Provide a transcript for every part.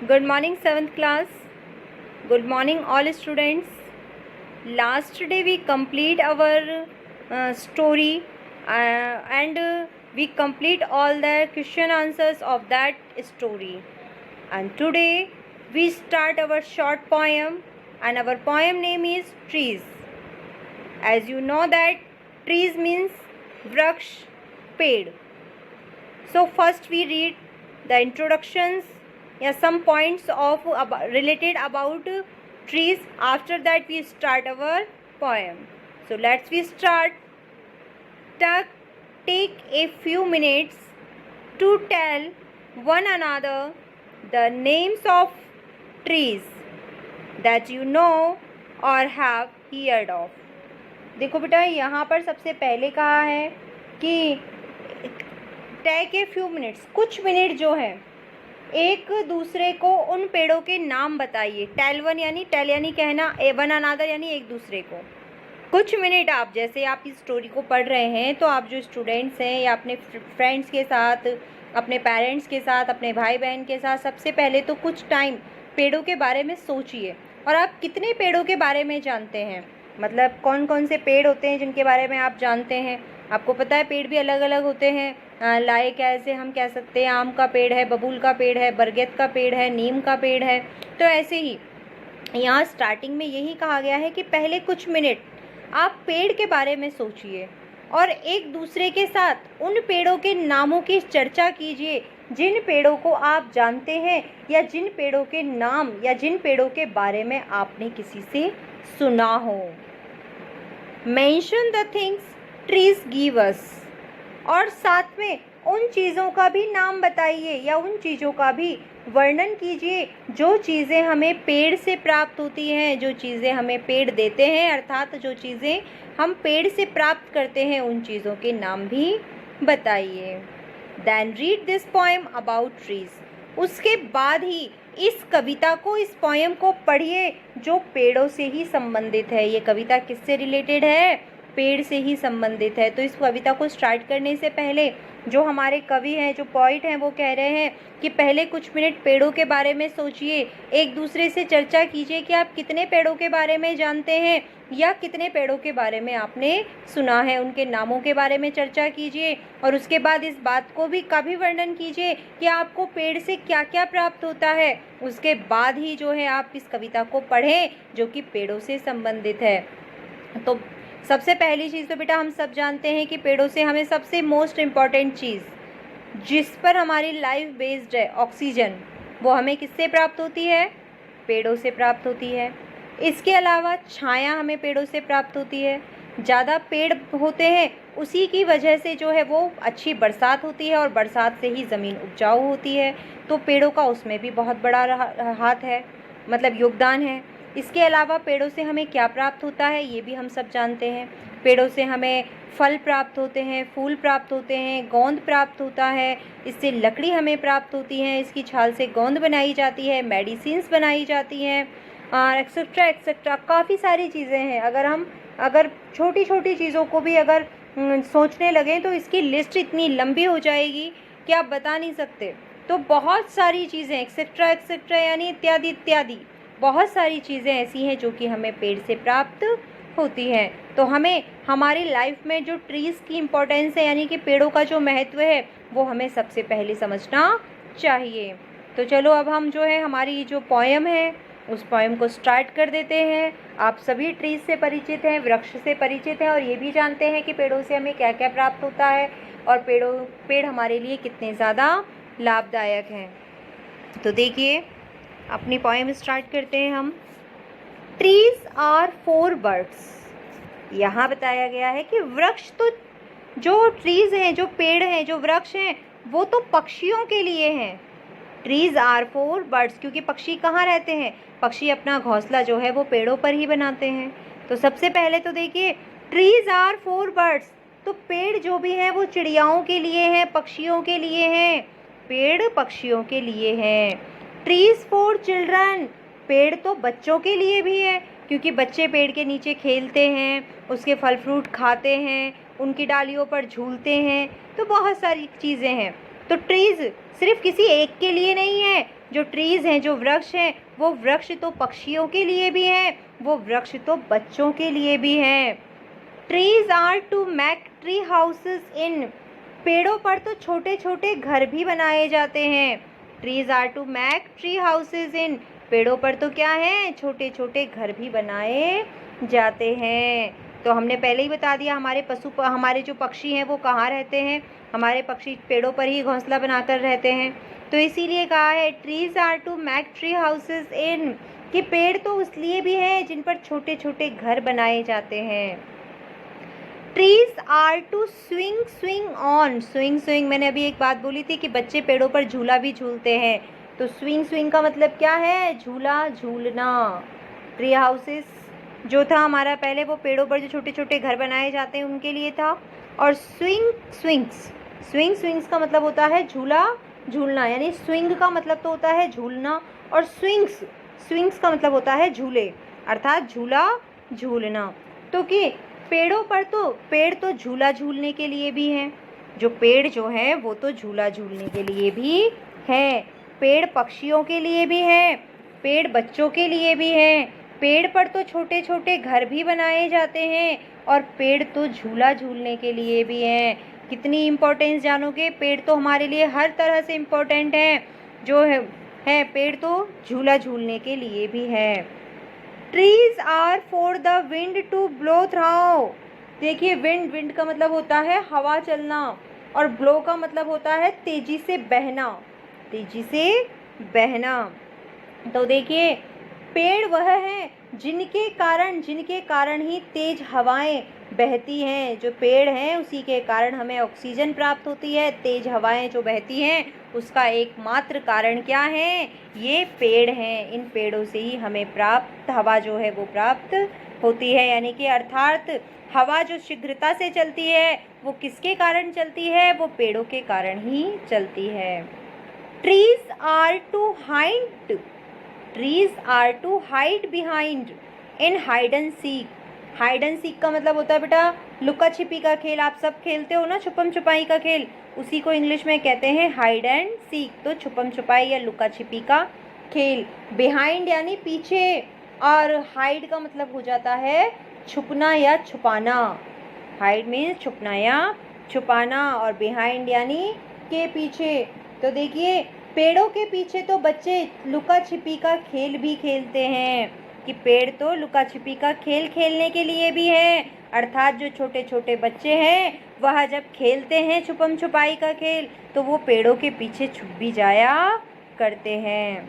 Good morning, 7th class. Good morning, all students. Last day we complete our story and we complete all the question answers of that story. And today we start our short poem, and our poem name is Trees. As you know that trees means vraksh, ped. So first we read the introductions, some points of related about trees. After that we start our poem. So let's we start. Take a few minutes to tell one another the names of trees that you know or have heard of. देखो बेटा, यहाँ पर सबसे पहले कहा है कि take a few minutes, कुछ मिनट जो है एक दूसरे को उन पेड़ों के नाम बताइए. टेल यानी कहना, वन अनादर यानी एक दूसरे को. कुछ मिनट आप, जैसे आप इस स्टोरी को पढ़ रहे हैं तो आप जो स्टूडेंट्स हैं या अपने फ्रेंड्स के साथ, अपने पेरेंट्स के साथ, अपने भाई बहन के साथ, सबसे पहले तो कुछ टाइम पेड़ों के बारे में सोचिए. और आप कितने पेड़ों के बारे में जानते हैं, मतलब कौन कौन से पेड़ होते हैं जिनके बारे में आप जानते हैं. आपको पता है पेड़ भी अलग अलग होते हैं. लाइक ऐसे हम कह सकते हैं आम का पेड़ है, बबूल का पेड़ है, बरगद का पेड़ है, नीम का पेड़ है. तो ऐसे ही यहाँ स्टार्टिंग में यही कहा गया है कि पहले कुछ मिनट आप पेड़ के बारे में सोचिए और एक दूसरे के साथ उन पेड़ों के नामों की चर्चा कीजिए जिन पेड़ों को आप जानते हैं या जिन पेड़ों के नाम या जिन पेड़ों के बारे में आपने किसी से सुना हो. Mention the things trees give us, और साथ में उन चीज़ों का भी नाम बताइए या उन चीज़ों का भी वर्णन कीजिए जो चीज़ें हमें पेड़ से प्राप्त होती हैं, जो चीज़ें हमें पेड़ देते हैं, अर्थात जो चीज़ें हम पेड़ से प्राप्त करते हैं उन चीज़ों के नाम भी बताइए. Then read this poem about trees. उसके बाद ही इस कविता को, इस पोएम को पढ़िए जो पेड़ों से ही संबंधित है. ये कविता किससे रिलेटेड है? पेड़ से ही संबंधित है. तो इस कविता को स्टार्ट करने से पहले जो हमारे कवि हैं, जो पोइट हैं, वो कह रहे हैं कि पहले कुछ मिनट पेड़ों के बारे में सोचिए, एक दूसरे से चर्चा कीजिए कि आप कितने पेड़ों के बारे में जानते हैं या कितने पेड़ों के बारे में आपने सुना है. उनके नामों के बारे में चर्चा कीजिए और उसके बाद इस बात को भी का भी वर्णन कीजिए कि आपको पेड़ से क्या क्या प्राप्त होता है. उसके बाद ही जो है आप इस कविता को पढ़ें जो कि पेड़ों से संबंधित है. तो सबसे पहली चीज़ तो बेटा हम सब जानते हैं कि पेड़ों से हमें सबसे मोस्ट इम्पॉर्टेंट चीज़ जिस पर हमारी लाइफ बेस्ड है, ऑक्सीजन, वो हमें किससे प्राप्त होती है? पेड़ों से प्राप्त होती है. इसके अलावा छाया हमें पेड़ों से प्राप्त होती है. ज़्यादा पेड़ होते हैं उसी की वजह से जो है वो अच्छी बरसात होती है और बरसात से ही ज़मीन उपजाऊ होती है. तो पेड़ों का उसमें भी बहुत बड़ा हाथ है, मतलब योगदान है. इसके अलावा पेड़ों से हमें क्या प्राप्त होता है ये भी हम सब जानते हैं. पेड़ों से हमें फल प्राप्त होते हैं, फूल प्राप्त होते हैं, गोंद प्राप्त होता है. इससे लकड़ी हमें प्राप्त होती है, इसकी छाल से गोंद बनाई जाती है, मेडिसिन्स बनाई जाती हैं, और एक्सेट्रा एक्सेट्रा काफ़ी सारी चीज़ें हैं. अगर छोटी छोटी चीज़ों को भी अगर सोचने लगें तो इसकी लिस्ट इतनी लंबी हो जाएगी कि आप बता नहीं सकते. तो बहुत सारी चीज़ें, एक्सेट्रा एक्सेट्रा यानी इत्यादि इत्यादि, बहुत सारी चीज़ें ऐसी हैं जो कि हमें पेड़ से प्राप्त होती हैं. तो हमें हमारी लाइफ में जो ट्रीज़ की इम्पोर्टेंस है यानी कि पेड़ों का जो महत्व है वो हमें सबसे पहले समझना चाहिए. तो चलो अब हम जो है हमारी जो पोएम है उस पोएम को स्टार्ट कर देते हैं. आप सभी ट्रीज़ से परिचित हैं, वृक्ष से परिचित हैं और ये भी जानते हैं कि पेड़ों से हमें क्या क्या प्राप्त होता है और पेड़ हमारे लिए कितने ज़्यादा लाभदायक हैं. तो देखिए अपनी पोएम स्टार्ट करते हैं हम. Trees are for birds. यहाँ बताया गया है कि वृक्ष तो, जो ट्रीज हैं, जो पेड़ हैं, जो वृक्ष हैं, वो तो पक्षियों के लिए हैं. ट्रीज आर फॉर बर्ड्स, क्योंकि पक्षी कहाँ रहते हैं? पक्षी अपना घोंसला जो है वो पेड़ों पर ही बनाते हैं. तो सबसे पहले तो देखिए ट्रीज आर फॉर बर्ड्स, तो पेड़ जो भी हैं वो चिड़ियाओं के लिए हैं, पक्षियों के लिए हैं. पेड़ पक्षियों के लिए हैं. ट्रीज फॉर चिल्ड्रन, पेड़ तो बच्चों के लिए भी है क्योंकि बच्चे पेड़ के नीचे खेलते हैं, उसके फल फ्रूट खाते हैं, उनकी डालियों पर झूलते हैं. तो बहुत सारी चीज़ें हैं. तो ट्रीज़ सिर्फ किसी एक के लिए नहीं है, जो ट्रीज़ हैं, जो वृक्ष हैं, वो वृक्ष तो पक्षियों के लिए भी हैं, वो वृक्ष तो बच्चों के लिए भी हैं। Trees are to make tree houses in, पेड़ों पर तो छोटे छोटे घर भी बनाए जाते हैं। Trees are to make tree houses in, पेड़ों पर तो क्या है, छोटे छोटे घर भी बनाए जाते हैं। तो हमने पहले ही बता दिया हमारे जो पक्षी हैं वो कहाँ रहते हैं, हमारे पक्षी पेड़ों पर ही घोंसला बनाकर रहते हैं। तो इसीलिए कहा है trees are to make tree houses in, कि पेड़ तो इसलिए भी हैं जिन पर छोटे छोटे घर बनाए जाते हैं। Trees are to swing swing on, swing swing मैंने अभी एक बात बोली थी कि बच्चे पेड़ों पर झूला भी झूलते हैं, तो स्विंग स्विंग का मतलब क्या है, झूला झूलना। ट्री हाउसेस जो था हमारा पहले, वो पेड़ों पर जो छोटे छोटे घर बनाए जाते हैं उनके लिए था। और स्विंग स्विंग्स का मतलब होता है झूला झूलना, यानी स्विंग का मतलब तो होता है झूलना, और स्विंग्स का मतलब होता है झूले, अर्थात झूला झूलना। तो कि पेड़ तो झूला झूलने के लिए भी हैं, जो पेड़ जो है वो तो झूला झूलने के लिए भी हैं। पेड़ पक्षियों के लिए भी हैं, पेड़ बच्चों के लिए भी हैं, पेड़ पर तो छोटे छोटे घर भी बनाए जाते हैं, और पेड़ तो झूला झूलने के लिए भी हैं। कितनी इम्पोर्टेंस जानोगे, पेड़ तो हमारे लिए हर तरह से इम्पोर्टेंट हैं, जो है पेड़ तो झूला झूलने के लिए भी है। Trees are for the wind to blow through, देखिए विंड का मतलब होता है हवा चलना, और ब्लो का मतलब होता है तेजी से बहना, तेजी से बहना। तो देखिए पेड़ वह हैं जिनके कारण ही तेज हवाएं बहती हैं। जो पेड़ हैं उसी के कारण हमें ऑक्सीजन प्राप्त होती है। तेज हवाएं जो बहती हैं उसका एकमात्र कारण क्या है, ये पेड़ हैं। इन पेड़ों से ही हमें प्राप्त हवा जो है वो प्राप्त होती है, यानी कि अर्थात हवा जो शीघ्रता से चलती है वो किसके कारण चलती है, वो पेड़ों के कारण ही चलती है। Trees are to hide behind in hide and seek, hide and seek का मतलब होता है बेटा लुका छिपी का खेल, आप सब खेलते हो ना छुपम छुपाई का खेल, उसी को इंग्लिश में कहते हैं हाइड एंड सीक। तो छुपम छुपाई या लुका छिपी का खेल। बिहाइंड यानी पीछे, और हाइड का मतलब हो जाता है छुपना या छुपाना। हाइड मीन्स छुपना या छुपाना, और बिहाइंड यानी के पीछे। तो देखिए पेड़ों के पीछे तो बच्चे लुका छिपी का खेल भी खेलते हैं, कि पेड़ तो लुका छिपी का खेल खेलने के लिए भी है, अर्थात जो छोटे छोटे बच्चे हैं वह जब खेलते हैं छुपम छुपाई का खेल तो वो पेड़ों के पीछे छुप भी जाया करते हैं।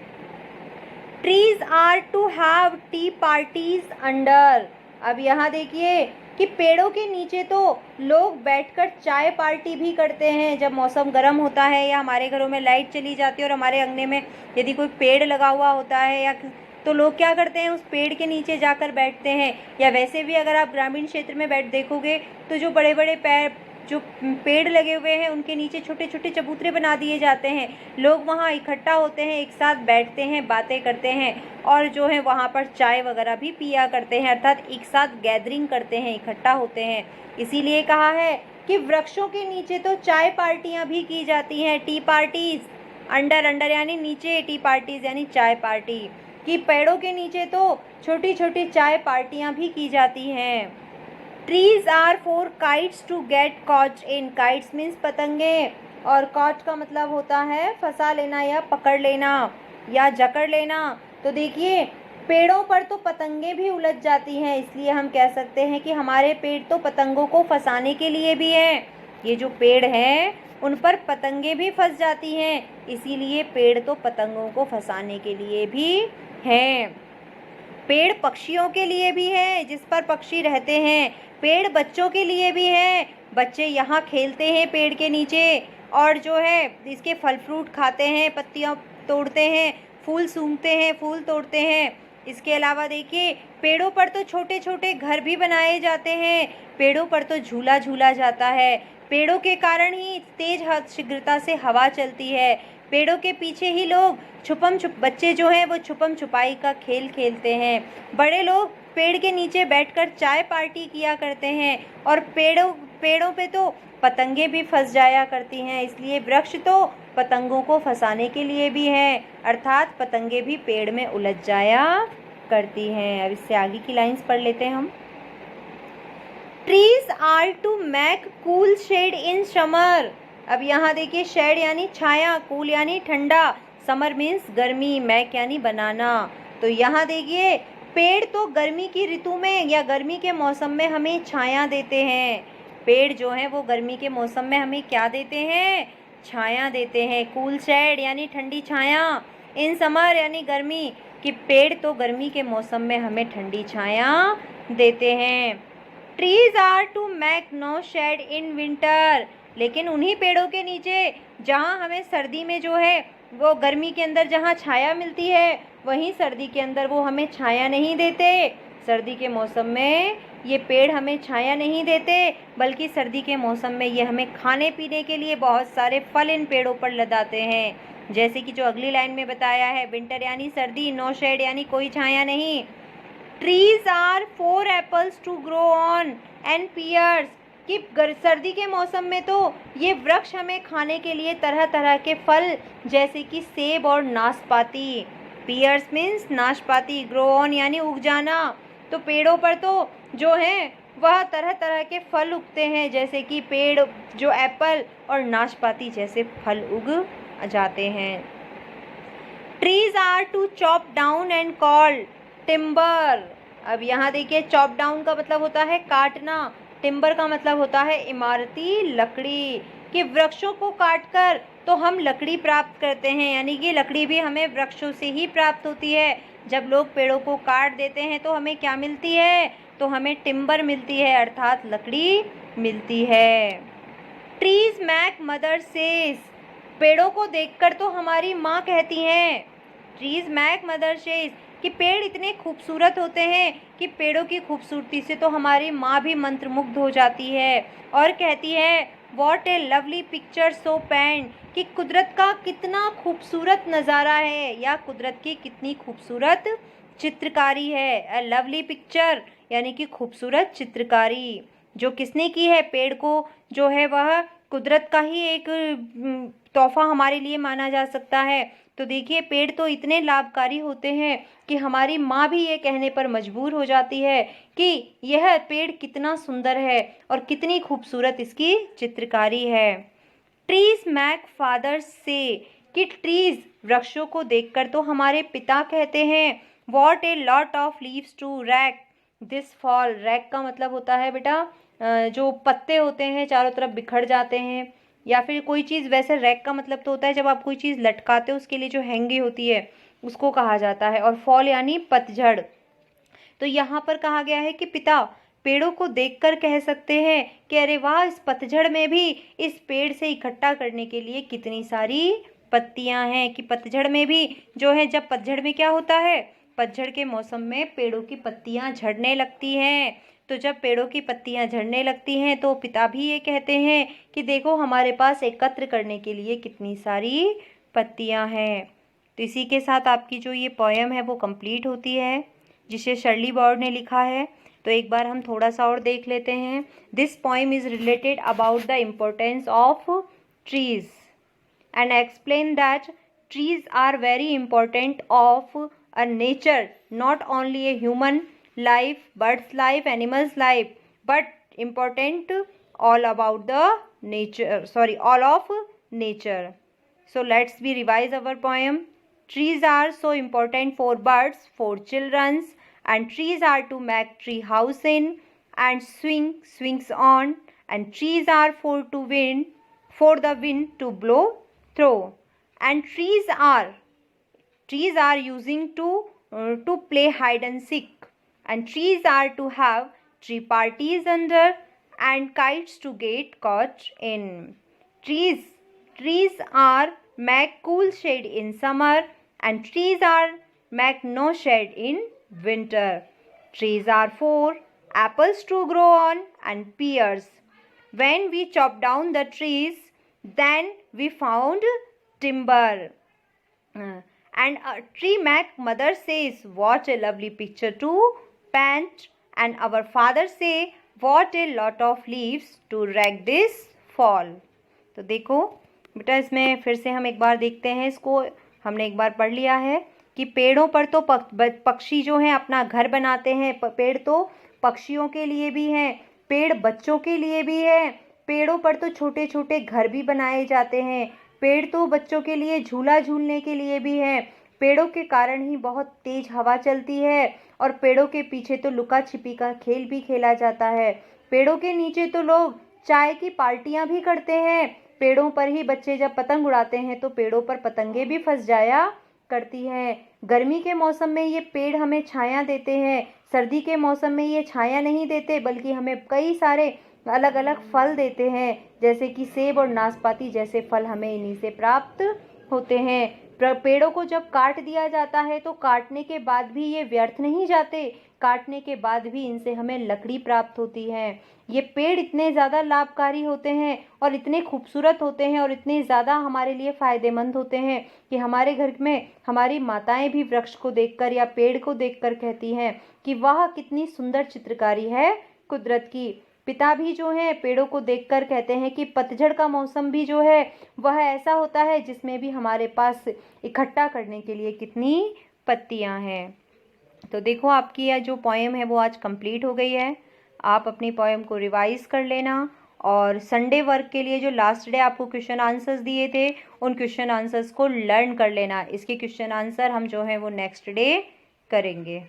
Trees are to have tea parties under, अब यहाँ देखिए कि पेड़ों के नीचे तो लोग बैठकर चाय पार्टी भी करते हैं। जब मौसम गर्म होता है या हमारे घरों में लाइट चली जाती है और हमारे अंगने में यदि कोई पेड़ लगा हुआ होता है या तो लोग क्या करते हैं, उस पेड़ के नीचे जाकर बैठते हैं। या वैसे भी अगर आप ग्रामीण क्षेत्र में देखोगे तो जो बड़े बड़े पेड़ लगे हुए हैं उनके नीचे छोटे छोटे चबूतरे बना दिए जाते हैं। लोग वहाँ इकट्ठा होते हैं, एक साथ बैठते हैं, बातें करते हैं, और जो है वहाँ पर चाय वगैरह भी पिया करते हैं, अर्थात एक साथ गैदरिंग करते हैं, इकट्ठा होते हैं। इसीलिए कहा है कि वृक्षों के नीचे तो चाय पार्टियाँ भी की जाती हैं, टी पार्टीज। अंडर यानी नीचे, टी पार्टीज यानी चाय पार्टी। कि पेड़ों के नीचे तो छोटी छोटी चाय पार्टियाँ भी की जाती हैं। Trees are for kites to get caught in, kites means पतंगे, और कॉट का मतलब होता है फंसा लेना या पकड़ लेना या जकड़ लेना। तो देखिए पेड़ों पर तो पतंगे भी उलझ जाती हैं, इसलिए हम कह सकते हैं कि हमारे पेड़ तो पतंगों को फंसाने के लिए भी हैं। ये जो पेड़ हैं उन पर पतंगे भी फंस जाती हैं, इसीलिए पेड़ तो पतंगों को फंसाने के लिए भी हैं। पेड़ पक्षियों के लिए भी है जिस पर पक्षी रहते हैं, पेड़ बच्चों के लिए भी है, बच्चे यहाँ खेलते हैं पेड़ के नीचे, और जो है इसके फल फ्रूट खाते हैं, पत्तियाँ तोड़ते हैं, फूल सूंघते हैं, फूल तोड़ते हैं। इसके अलावा देखिए पेड़ों पर तो छोटे छोटे घर भी बनाए जाते हैं, पेड़ों पर तो झूला झूला जाता है, पेड़ों के कारण ही तेज शीघ्रता से हवा चलती है, पेड़ों के पीछे ही लोग बच्चे जो हैं वो छुपम छुपाई का खेल खेलते हैं, बड़े लोग पेड़ के नीचे बैठकर चाय पार्टी किया करते हैं, और पेड़ों पे तो पतंगे भी फंस जाया करती हैं। इसलिए वृक्ष तो पतंगों को फंसाने के लिए भी हैं, अर्थात पतंगे भी पेड़ में उलझ जाया करती हैं। अब इससे आगे की लाइंस पढ़ लेते हैं हम। Trees are to make cool shade in summer. अब यहाँ देखिए, शेड यानी छाया, कूल यानी ठंडा, समर मीन्स गर्मी, मैक यानी बनाना। तो यहाँ देखिए, पेड़ तो गर्मी की ऋतु में या गर्मी के मौसम में हमें छाया देते हैं। पेड़ जो हैं वो गर्मी के मौसम में हमें क्या देते हैं? छाया देते हैं। कूल शेड यानी ठंडी छाया, इन समर यानी गर्मी, कि पेड़ तो गर्मी के मौसम में हमें ठंडी छाया देते हैं। Trees are to make no shade in winter. लेकिन उन्हीं पेड़ों के नीचे जहाँ हमें सर्दी में जो है वो गर्मी के अंदर जहाँ छाया मिलती है, वहीं सर्दी के अंदर वो हमें छाया नहीं देते। सर्दी के मौसम में ये पेड़ हमें छाया नहीं देते, बल्कि सर्दी के मौसम में ये हमें खाने पीने के लिए बहुत सारे फल इन पेड़ों पर लगाते हैं। जैसे कि जो अगली लाइन में बताया है, विंटर यानी सर्दी, नो शेड यानी कोई छाया नहीं। Trees are for apples to grow on and pears, कि सर्दी के मौसम में तो ये वृक्ष हमें खाने के लिए तरह तरह के फल जैसे कि सेब और नाशपाती, पियर्स मीन्स नाशपाती, ग्रो ऑन यानी उग जाना, तो पेड़ों पर तो जो है वह तरह तरह के फल उगते हैं, जैसे कि पेड़ जो एप्पल और नाशपाती जैसे फल उग जाते हैं। Trees are to chop down and call timber. अब यहाँ देखिए, चॉप डाउन का मतलब होता है काटना, टिम्बर का मतलब होता है इमारती लकड़ी, कि वृक्षों को काटकर तो हम लकड़ी प्राप्त करते हैं, यानी कि लकड़ी भी हमें वृक्षों से ही प्राप्त होती है। जब लोग पेड़ों को काट देते हैं तो हमें क्या मिलती है? तो हमें टिम्बर मिलती है, अर्थात लकड़ी मिलती है। ट्रीज मैक मदर सेज, पेड़ों को देखकर तो हमारी माँ कहती हैं, ट्रीज मैक मदर सेज, कि पेड़ इतने खूबसूरत होते हैं कि पेड़ों की खूबसूरती से तो हमारी माँ भी मंत्रमुग्ध हो जाती है और कहती है, what a lovely picture so paint, कि कुदरत का कितना खूबसूरत नज़ारा है या कुदरत की कितनी खूबसूरत चित्रकारी है। अ लवली पिक्चर यानी कि खूबसूरत चित्रकारी, जो किसने की है? पेड़ को जो है वह कुदरत का ही एक तोहफा हमारे लिए माना जा सकता है। तो देखिए, पेड़ तो इतने लाभकारी होते हैं कि हमारी माँ भी ये कहने पर मजबूर हो जाती है कि यह पेड़ कितना सुंदर है और कितनी खूबसूरत इसकी चित्रकारी है। ट्रीज मैक फादर से, कि ट्रीज वृक्षों को देखकर तो हमारे पिता कहते हैं, what a lot of leaves to rake this fall. Rake का मतलब होता है बेटा जो पत्ते होते हैं चारों तरफ बिखर जाते हैं, या फिर कोई चीज़, वैसे रैक का मतलब तो होता है जब आप कोई चीज़ लटकाते हो उसके लिए जो हैंगी होती है उसको कहा जाता है, और फॉल यानी पतझड़। तो यहाँ पर कहा गया है कि पिता पेड़ों को देखकर कह सकते हैं कि अरे वाह, इस पतझड़ में भी इस पेड़ से इकट्ठा करने के लिए कितनी सारी पत्तियां हैं, कि पतझड़ में भी जो है, जब पतझड़ में क्या होता है, पतझड़ के मौसम में पेड़ों की पत्तियां झड़ने लगती हैं। तो जब पेड़ों की पत्तियां झड़ने लगती हैं तो पिता भी ये कहते हैं कि देखो हमारे पास एकत्र करने के लिए कितनी सारी पत्तियां हैं। तो इसी के साथ आपकी जो ये पोएम है वो कंप्लीट होती है, जिसे शर्ली बॉर्ड ने लिखा है। तो एक बार हम थोड़ा सा और देख लेते हैं। This poem is related about the importance of trees and explain that trees are very important of a nature, not only a human life, bird's life, animals life, but important all about the nature, all of nature. So let's be revise our poem. Trees are so important for birds, for children, and trees are to make tree house in and swings on, and trees are for to wind, for the wind to blow through, and trees are using to play hide and seek, and trees are to have tree parties under, and kites to get caught in. Trees are make cool shade in summer, and trees are make no shade in winter. Trees are for apples to grow on and pears. When we chop down the trees, then we found timber. And a tree mac mother says, what a lovely picture to paint. And our father say, what a lot of leaves to rag this fall. तो देखो बेटा इसमें फिर से हम एक बार देखते हैं इसको। हमने एक बार पढ़ लिया है कि पेड़ों पर तो पक्षी जो हैं अपना घर बनाते हैं। पेड़ तो पक्षियों के लिए भी हैं, पेड़ बच्चों के लिए भी है। पेड़ों पर तो छोटे छोटे घर भी बनाए जाते हैं। पेड़ तो बच्चों के लिए झूला झूलने के लिए भी है। पेड़ों के कारण ही बहुत तेज हवा चलती है और पेड़ों के पीछे तो लुका छिपी का खेल भी खेला जाता है। पेड़ों के नीचे तो लोग चाय की पार्टियां भी करते हैं। पेड़ों पर ही बच्चे जब पतंग उड़ाते हैं तो पेड़ों पर पतंगे भी फंस जाया करती हैं। गर्मी के मौसम में ये पेड़ हमें छाया देते हैं, सर्दी के मौसम में ये छाया नहीं देते बल्कि हमें कई सारे अलग अलग फल देते हैं, जैसे कि सेब और नाशपाती जैसे फल हमें इन्हीं से प्राप्त होते हैं। पेड़ों को जब काट दिया जाता है तो काटने के बाद भी ये व्यर्थ नहीं जाते, काटने के बाद भी इनसे हमें लकड़ी प्राप्त होती है। ये पेड़ इतने ज़्यादा लाभकारी होते हैं और इतने खूबसूरत होते हैं और इतने ज़्यादा हमारे लिए फ़ायदेमंद होते हैं कि हमारे घर में हमारी माताएं भी वृक्ष को देखकर या पेड़ को देखकर कहती हैं कि वाह कितनी सुंदर चित्रकारी है कुदरत की। पिता भी जो हैं पेड़ों को देखकर कहते हैं कि पतझड़ का मौसम भी जो है वह ऐसा होता है जिसमें भी हमारे पास इकट्ठा करने के लिए कितनी पत्तियां हैं। तो देखो आपकी यह जो पोएम है वो आज कंप्लीट हो गई है। आप अपनी पोएम को रिवाइज कर लेना और संडे वर्क के लिए जो लास्ट डे आपको क्वेश्चन आंसर्स दिए थे उन क्वेश्चन आंसर्स को लर्न कर लेना। इसके क्वेश्चन आंसर हम जो है वो नेक्स्ट डे करेंगे।